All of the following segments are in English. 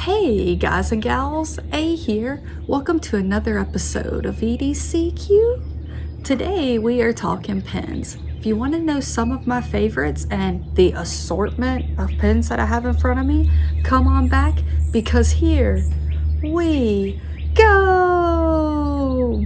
Hey guys and gals, A here. Welcome to another episode of EDCQ. Today we are talking pens. If you want to know some of my favorites and the assortment of pens that I have in front of me, come on back because here we go!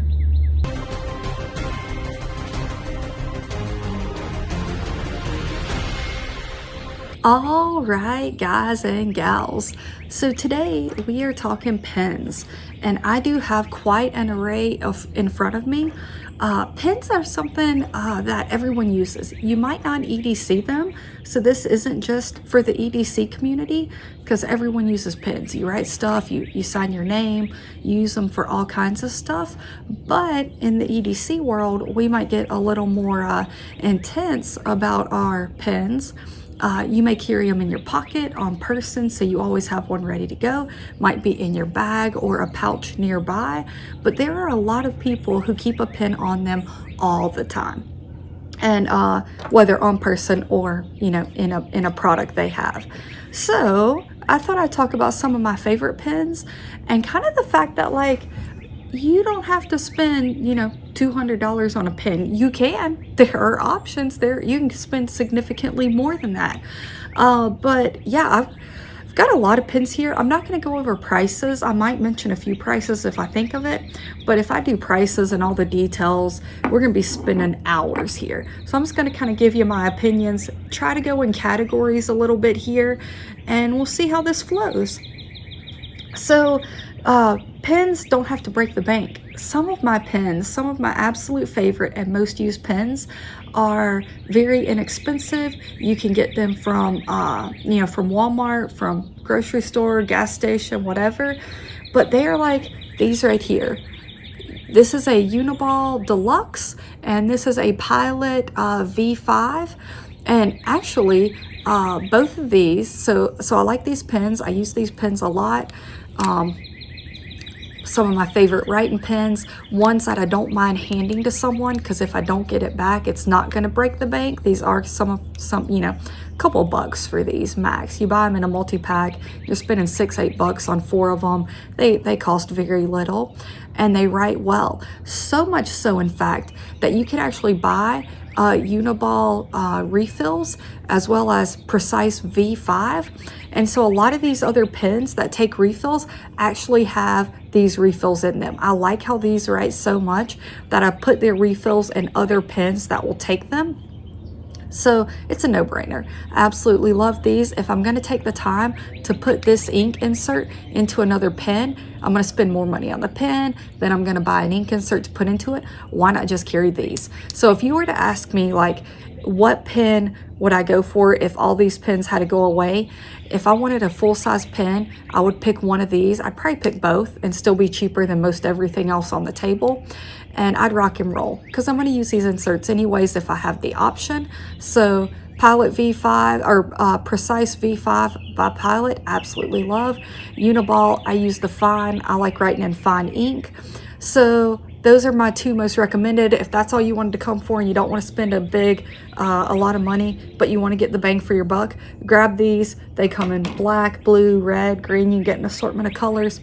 All right, guys and gals. So today we are talking pens, and I do have quite an array in front of me. Pens are something that everyone uses. You might not EDC them, so this isn't just for the EDC community because everyone uses pens. You write stuff, you sign your name, you use them for all kinds of stuff. But in the EDC world, we might get a little more intense about our pens. You may carry them in your pocket on person, so you always have one ready to go. Might be in your bag or a pouch nearby, but there are a lot of people who keep a pen on them all the time, and whether on person or in a product they have. So I thought I'd talk about some of my favorite pens and kind of the fact that you don't have to spend, $200 on a pen. You can. There are options there. You can spend significantly more than that. But yeah, I've got a lot of pens here. I'm not going to go over prices. I might mention a few prices if I think of it. But if I do prices and all the details, we're going to be spending hours here. So I'm just going to kind of give you my opinions, try to go in categories a little bit here, and we'll see how this flows. So, pens don't have to break the bank. Some of my pens, some of my absolute favorite and most used pens are very inexpensive. You can get them from, from Walmart, from grocery store, gas station, whatever. But they are like these right here. This is a Uniball Deluxe, and this is a Pilot V5. And actually, both of these, so I like these pens. I use these pens a lot. Some of my favorite writing pens, ones that I don't mind handing to someone, because if I don't get it back, it's not going to break the bank. These are some couple bucks for these max. You buy them in a multi-pack, you're spending $6-8 on 4 of them. They cost very little, and they write well. So much so, in fact, that you can actually buy Uniball refills as well as Precise V5. And so a lot of these other pens that take refills actually have these refills in them. I like how these write so much that I put their refills in other pens that will take them. So it's a no-brainer. I absolutely love these. If I'm going to take the time to put this ink insert into another pen, I'm going to spend more money on the pen, then I'm going to buy an ink insert to put into it. Why not just carry these? So if you were to ask me what pen would I go for if all these pens had to go away? If I wanted a full-size pen, I would pick one of these. I'd probably pick both and still be cheaper than most everything else on the table. And I'd rock and roll because I'm going to use these inserts anyways if I have the option. So Pilot V5 or Precise V5 by Pilot, absolutely love. Uniball, I use the fine. I like writing in fine ink. So those are my two most recommended. If that's all you wanted to come for and you don't want to spend a lot of money, but you want to get the bang for your buck, grab these. They come in black, blue, red, green. You can get an assortment of colors.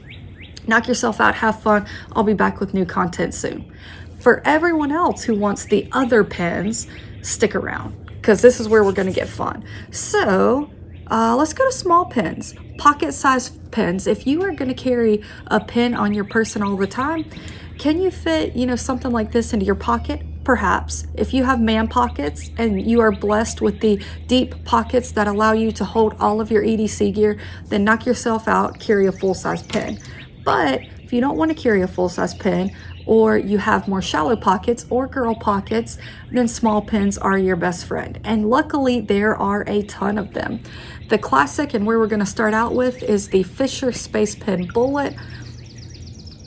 Knock yourself out, have fun. I'll be back with new content soon. For everyone else who wants the other pens, stick around because this is where we're going to get fun. So let's go to small pens, pocket-sized pens. If you are going to carry a pen on your person all the time, can you fit, something like this into your pocket? Perhaps. If you have man pockets and you are blessed with the deep pockets that allow you to hold all of your EDC gear, then knock yourself out, carry a full-size pen. But if you don't want to carry a full-size pen, or you have more shallow pockets or girl pockets, then small pens are your best friend. And luckily, there are a ton of them. The classic, and where we're going to start out with, is the Fisher Space Pen Bullet.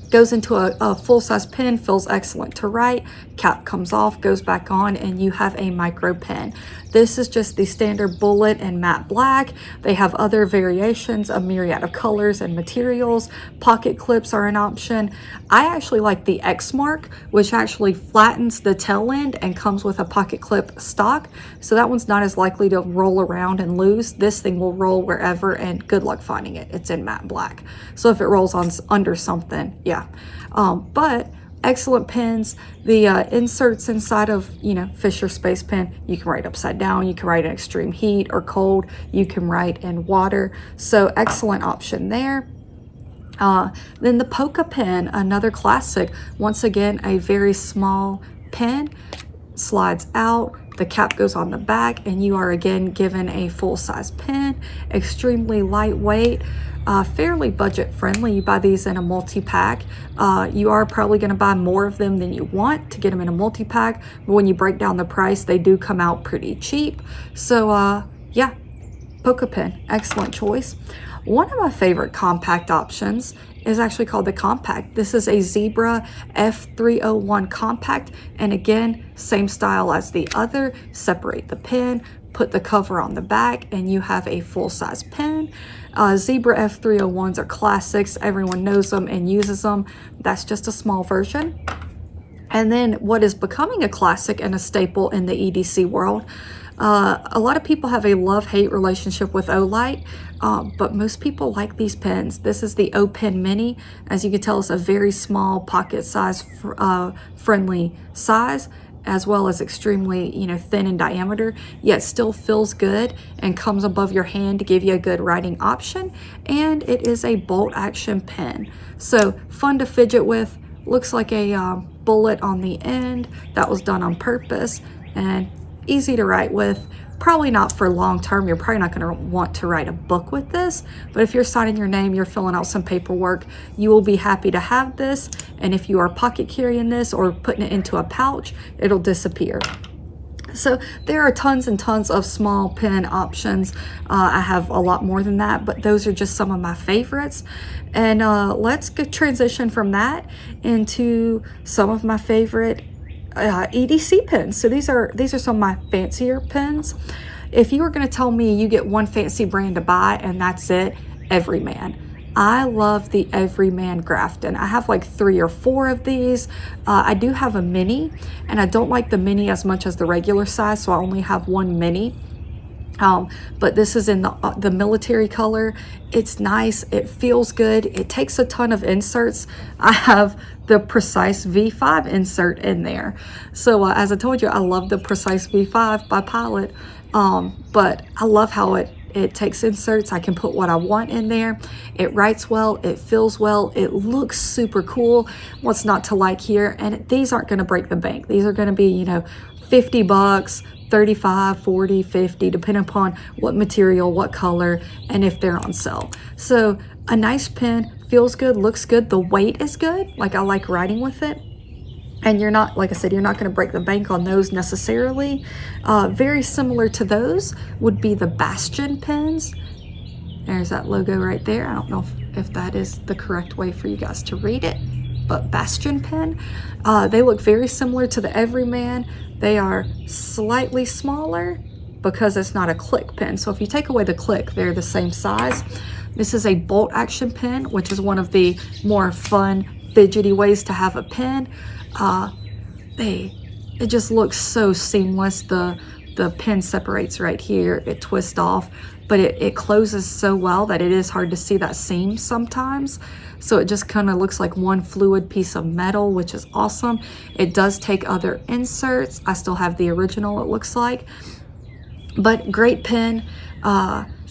Goes into a full-size pen, feels excellent to write. Cap comes off, goes back on, and you have a micro pen. This is just the standard bullet and matte black. They have other variations, a myriad of colors and materials. Pocket clips are an option. I actually like the X Mark, which actually flattens the tail end and comes with a pocket clip stock. So that one's not as likely to roll around and lose. This thing will roll wherever, and good luck finding it. It's in matte black. So if it rolls on under something, yeah. But excellent pens. The inserts inside of, you know, Fisher Space Pen, you can write upside down, you can write in extreme heat or cold, you can write in water. So excellent option there. Then the Polka pen, another classic. Once again, a very small pen, slides out, the cap goes on the back, and you are again given a full-size pen. Extremely lightweight, fairly budget friendly. You buy these in a multi-pack. You are probably going to buy more of them than you want to get them in a multi-pack, but when you break down the price, they do come out pretty cheap. So yeah, Polka pen, excellent choice. One of my favorite compact options is actually called the Compact. This is a Zebra F301 Compact, and again, same style as the other. Separate the pen, put the cover on the back, and you have a full-size pen. Zebra F301s are classics. Everyone knows them and uses them. That's just a small version. And then what is becoming a classic and a staple in the EDC world, a lot of people have a love-hate relationship with Olight, but most people like these pens. This is the O Pen Mini. As you can tell, it's a very small pocket size, friendly size, as well as extremely, you know, thin in diameter, yet still feels good and comes above your hand to give you a good writing option. And it is a bolt action pen. So fun to fidget with, looks like a bullet on the end. That was done on purpose, and easy to write with. Probably not for long term. You're probably not going to want to write a book with this, but if you're signing your name, you're filling out some paperwork, you will be happy to have this. And if you are pocket carrying this or putting it into a pouch, it'll disappear. So there are tons and tons of small pen options. I have a lot more than that, but those are just some of my favorites. And let's transition from that into some of my favorite EDC pens. So these are some of my fancier pens. If you were going to tell me you get one fancy brand to buy and that's it, Everyman. I love the Everyman Grafton. I have like 3 or 4 of these. I do have a mini, and I don't like the mini as much as the regular size, so I only have one mini. But this is in the military color. It's nice, it feels good, it takes a ton of inserts. I have the Precise V5 insert in there. So as I told you, I love the Precise V5 by Pilot, but I love how it takes inserts. I can put what I want in there. It writes well, it feels well, it looks super cool. What's not to like here? And these aren't going to break the bank. These are going to be, you know, $50, 35, 40, 50, depending upon what material, what color, and if they're on sale. So a nice pen, feels good, looks good. The weight is good. Like, I like writing with it. And you're not, like I said, you're not going to break the bank on those necessarily. Very similar to those would be the Bastion pens. There's that logo right there. I don't know if that is the correct way for you guys to read it, but Bastion pen. They look very similar to the Everyman. They are slightly smaller because it's not a click pen. So if you take away the click, they're the same size. This is a bolt action pen, which is one of the more fun, fidgety ways to have a pen. It just looks so seamless. The pen separates right here, it twists off, but it closes so well that it is hard to see that seam sometimes. So it just kind of looks like one fluid piece of metal, which is awesome. It does take other inserts. I still have the original, it looks like, but great pen.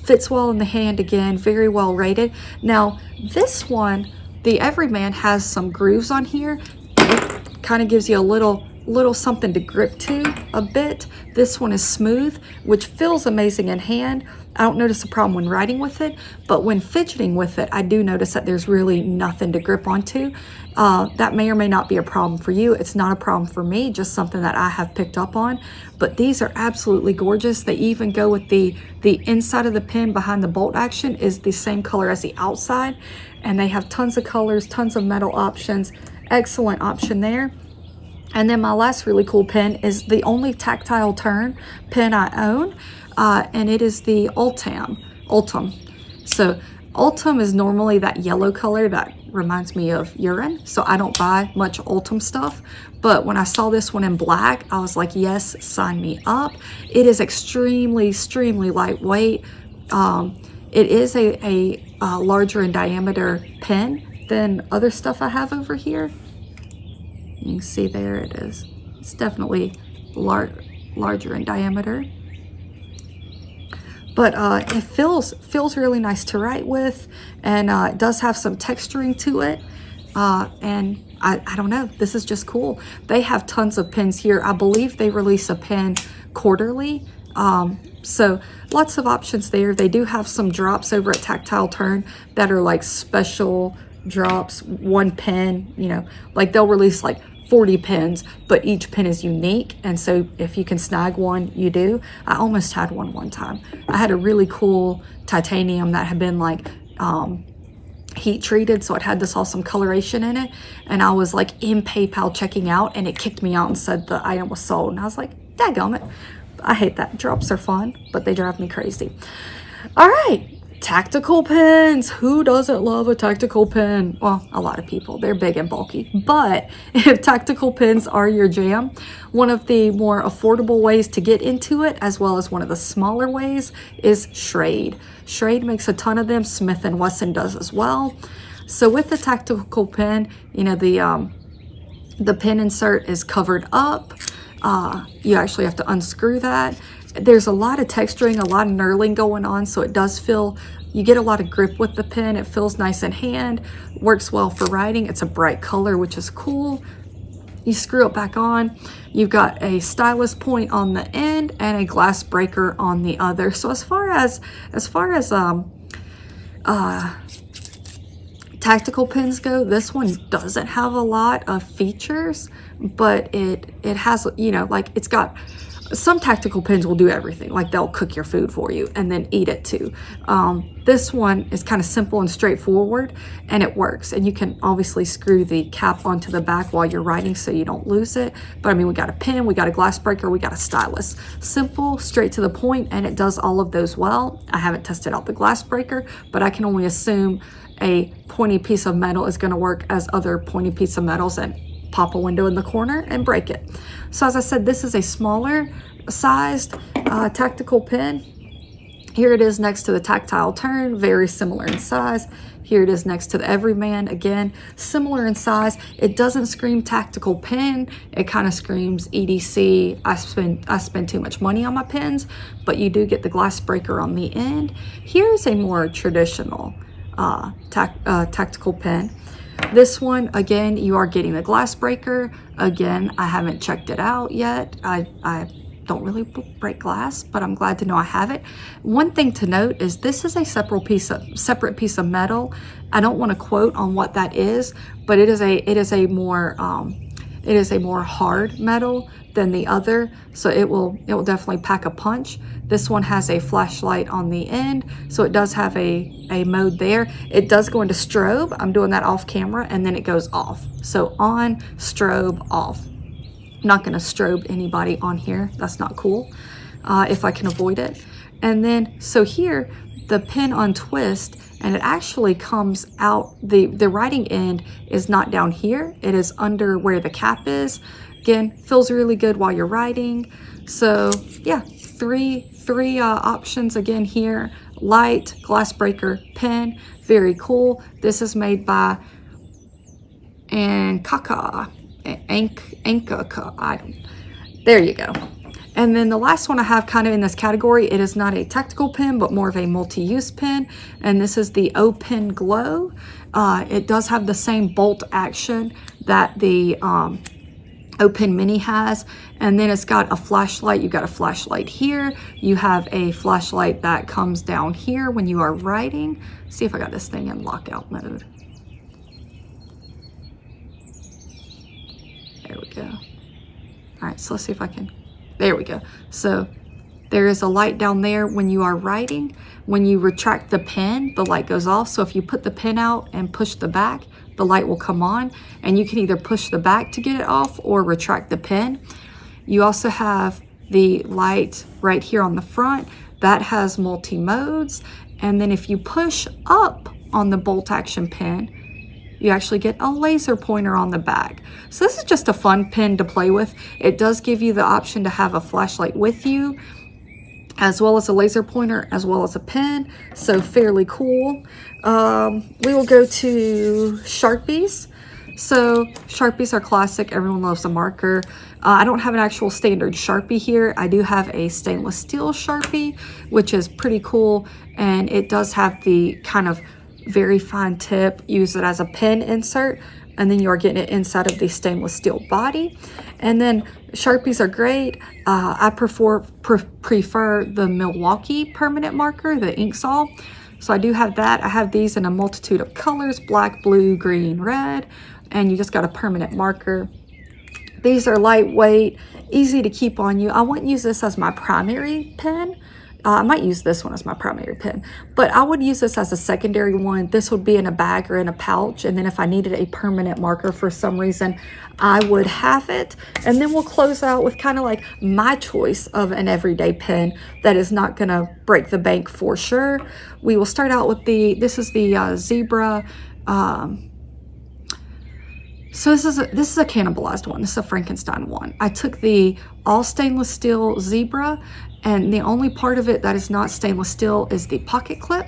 Fits well in the hand, again, very well rated. Now this one, the Everyman, has some grooves on here. It kind of gives you a little something to grip to a bit. This one is smooth, which feels amazing in hand, I don't notice a problem when writing with it, but when fidgeting with it, I do notice that there's really nothing to grip onto. That may or may not be a problem for you. It's not a problem for me, just something that I have picked up on. But these are absolutely gorgeous. They even go with the inside of the pen behind the bolt action is the same color as the outside. And they have tons of colors, tons of metal options. Excellent option there. And then my last really cool pen is the only tactile turn pen I own, and it is the ultem. So ultem is normally that yellow color that reminds me of urine, so I don't buy much ultem stuff. But when I saw this one in black, I was like, yes, sign me up. It is extremely lightweight. It is a larger in diameter pen than other stuff I have over here. You can see there it is. It's definitely larger in diameter. But it feels really nice to write with, and it does have some texturing to it. And I don't know, this is just cool. They have tons of pens here. I believe they release a pen quarterly. So lots of options there. They do have some drops over at Tactile Turn that are like special drops, one pen, you know, like they'll release like 40 pens, but each pen is unique, and so if you can snag one, you do. I almost had one time. I had a really cool titanium that had been like heat treated, so it had this awesome coloration in it, and I was like in PayPal checking out, and it kicked me out and said the item was sold, and I was like, dadgummit. I hate that. Drops are fun, but they drive me crazy. All right. Tactical pens. Who doesn't love a tactical pen? Well, a lot of people. They're big and bulky. But if tactical pens are your jam, one of the more affordable ways to get into it, as well as one of the smaller ways, is Schrade. Schrade makes a ton of them. Smith & Wesson does as well. So with the tactical pen, you know, the pen insert is covered up. You actually have to unscrew that. There's a lot of texturing, a lot of knurling going on, so it does feel, you get a lot of grip with the pen. It feels nice in hand, works well for writing. It's a bright color, which is cool. You screw it back on. You've got a stylus point on the end and a glass breaker on the other. So as far as tactical pens go, this one doesn't have a lot of features, but it has, you know, like it's got, some tactical pens will do everything, like they'll cook your food for you and then eat it too. This one is kind of simple and straightforward, and it works. And you can obviously screw the cap onto the back while you're writing so you don't lose it. But I mean, we got a pen, we got a glass breaker, we got a stylus. Simple, straight to the point, and it does all of those well. I haven't tested out the glass breaker, but I can only assume a pointy piece of metal is going to work as other pointy piece of metals and pop a window in the corner and break it. So as I said, this is a smaller sized tactical pen. Here it is next to the Tactile Turn, very similar in size. Here it is next to the Everyman, again, similar in size. It doesn't scream tactical pen. It kind of screams EDC. I spend too much money on my pens, but you do get the glass breaker on the end. Here's a more traditional tactical pen. This one, again, you are getting the glass breaker. Again, I haven't checked it out yet. I don't really break glass, but I'm glad to know I have it. One thing to note is this is a separate piece of metal. I don't want to quote on what that is, but it is a more hard metal than the other, so it will definitely pack a punch. This one has a flashlight on the end, so it does have a mode there. It does go into strobe. I'm doing that off camera, and then it goes off. So on, strobe, off. I'm not going to strobe anybody on here. That's not cool, if I can avoid it. And then, so here, the pen untwists, and it actually comes out, the writing end is not down here. It is under where the cap is. Again, feels really good while you're writing. So yeah, three options again here. Light, glass breaker, pen, very cool. This is made by Ankaka. There you go. And then the last one I have kind of in this category, it is not a tactical pen, but more of a multi-use pen. And this is the O Pen Glow. It does have the same bolt action that the Open Mini has, and then it's got a flashlight. You've got a flashlight here. You have a flashlight that comes down here when you are writing. See if I got this thing in lockout mode. There we go. All right, so let's see if I can, there we go. So there is a light down there when you are writing. When you retract the pen, the light goes off. So if you put the pen out and push the back, the light will come on, and you can either push the back to get it off or retract the pen. You also have the light right here on the front that has multi-modes. And then if you push up on the bolt action pen, you actually get a laser pointer on the back. So this is just a fun pen to play with. It does give you the option to have a flashlight with you, as well as a laser pointer, as well as a pen. So fairly cool. We will go to Sharpies. So Sharpies are classic. Everyone loves a marker. I don't have an actual standard Sharpie here. I do have a stainless steel Sharpie, which is pretty cool. And it does have the kind of very fine tip. Use it as a pen insert, and then you are getting it inside of the stainless steel body. And then Sharpies are great. I prefer the Milwaukee permanent marker, the Inksol. So I do have that. I have these in a multitude of colors: black, blue, green, red, and you just got a permanent marker. These are lightweight, easy to keep on you. I wouldn't use this as my primary pen. I might use this one as my primary pen, but I would use this as a secondary one. This would be in a bag or in a pouch, and then if I needed a permanent marker for some reason, I would have it. And then we'll close out with kind of like my choice of an everyday pen that is not gonna break the bank for sure. We will start out with this is the Zebra. So this is a cannibalized one. This is a Frankenstein one. I took the all stainless steel Zebra, and the only part of it that is not stainless steel is the pocket clip.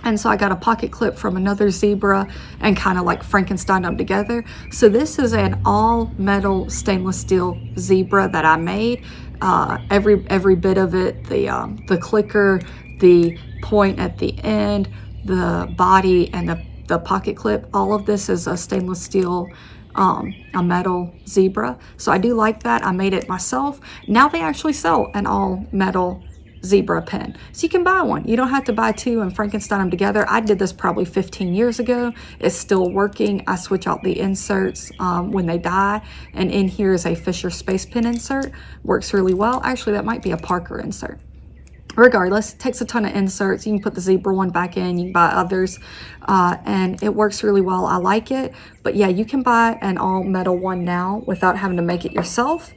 And so I got a pocket clip from another Zebra and kind of like Frankenstein them together. So this is an all metal stainless steel Zebra that I made. Every bit of it, the clicker, the point at the end, the body, and the pocket clip, all of this is a stainless steel, a metal Zebra. So I do like that. I made it myself. Now they actually sell an all metal Zebra pen. So you can buy one. You don't have to buy two and Frankenstein them together. I did this probably 15 years ago. It's still working. I switch out the inserts when they die. And in here is a Fisher Space Pen insert. Works really well. Actually, that might be a Parker insert. Regardless, it takes a ton of inserts. You can put the Zebra one back in, you can buy others, and it works really well. I like it, but yeah, you can buy an all metal one now without having to make it yourself.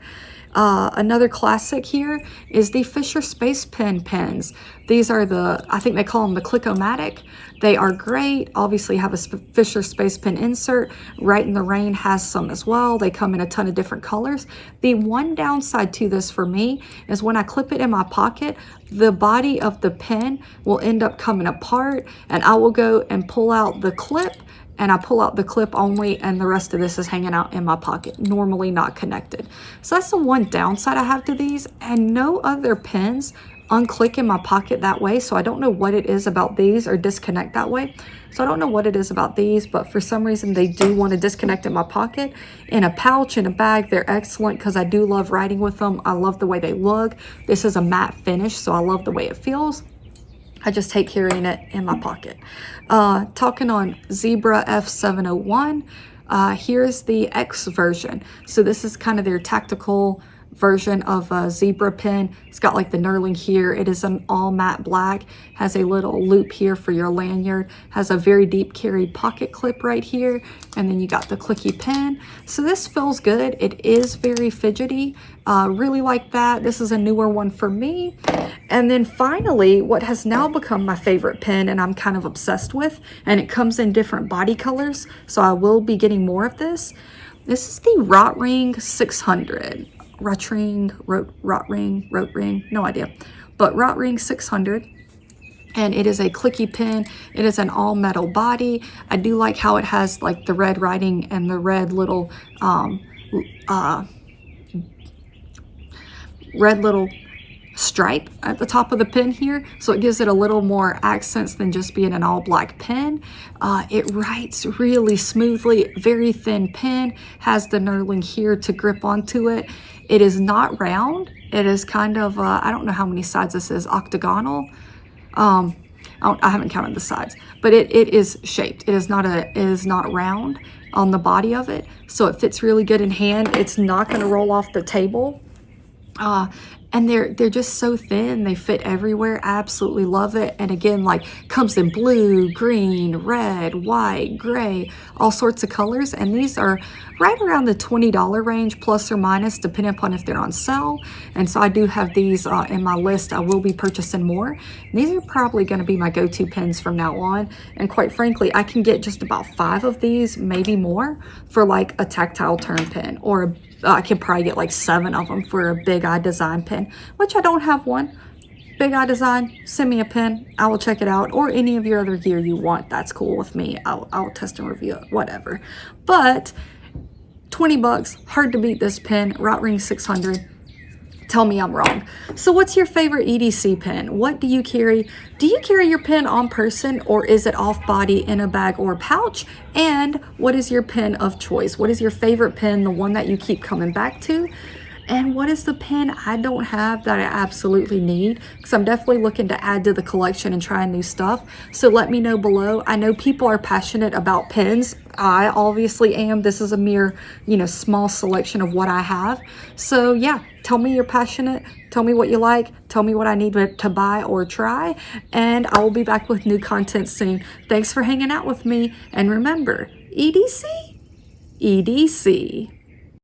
Another classic here is the Fisher Space Pen pens. These are I think they call them the Click-O-Matic. They are great. Obviously have a Fisher Space Pen insert. Right in the Rain has some as well. They come in a ton of different colors. The one downside to this for me is when I clip it in my pocket, the body of the pen will end up coming apart, and I will go and pull out the clip, and I pull out the clip only, and the rest of this is hanging out in my pocket, normally not connected. So that's the one downside I have to these, and no other pens unclick in my pocket that way. So I don't know what it is about these, or disconnect that way. So I don't know what it is about these, but for some reason they do want to disconnect in my pocket. In a pouch, in a bag, they're excellent because I do love writing with them. I love the way they look. This is a matte finish, so I love the way it feels. I just hate carrying it in my pocket. Talking on Zebra F701, here's the X version. So this is kind of their tactical version of a Zebra pen. It's got like the knurling here. It is an all matte black, has a little loop here for your lanyard, has a very deep carry pocket clip right here, and then you got the clicky pen. So this feels good. It is very fidgety. Really like that. This is a newer one for me. And then finally, what has now become my favorite pen, and I'm kind of obsessed with, and it comes in different body colors, so I will be getting more of this. This is the Rotring 600. Rotring, no idea, but Rotring 600, and it is a clicky pen. It is an all metal body. I do like how it has like the red writing and the red little stripe at the top of the pen here, so it gives it a little more accents than just being an all black pen. It writes really smoothly, very thin pen, has the knurling here to grip onto it. It is not round. It is kind of, I don't know how many sides this is, octagonal. I haven't counted the sides, but it is shaped. It is not round on the body of it, so it fits really good in hand. It's not going to roll off the table. And they're just so thin, they fit everywhere. I absolutely love it. And again, like, comes in blue, green, red, white, gray, all sorts of colors. And these are right around the $20 range, plus or minus, depending upon if they're on sale. And so I do have these in my list. I will be purchasing more. And these are probably going to be my go-to pens from now on. And quite frankly, I can get just about 5 of these, maybe more, for like a tactile turn pen, or I could probably get like 7 of them for a Big Eye Design pen, which I don't have one. Big Eye Design, send me a pen. I will check it out, or any of your other gear you want. That's cool with me. I'll test and review it, whatever. But 20 bucks, hard to beat this pen. Rotring 600. Tell me I'm wrong. So what's your favorite EDC pen? What do you carry? Do you carry your pen on person, or is it off body in a bag or pouch? And what is your pen of choice? What is your favorite pen, the one that you keep coming back to? And what is the pen I don't have that I absolutely need? Because I'm definitely looking to add to the collection and try new stuff. So let me know below. I know people are passionate about pens. I obviously am. This is a mere, small selection of what I have. So yeah, tell me you're passionate. Tell me what you like. Tell me what I need to buy or try. And I will be back with new content soon. Thanks for hanging out with me. And remember, EDC, EDC.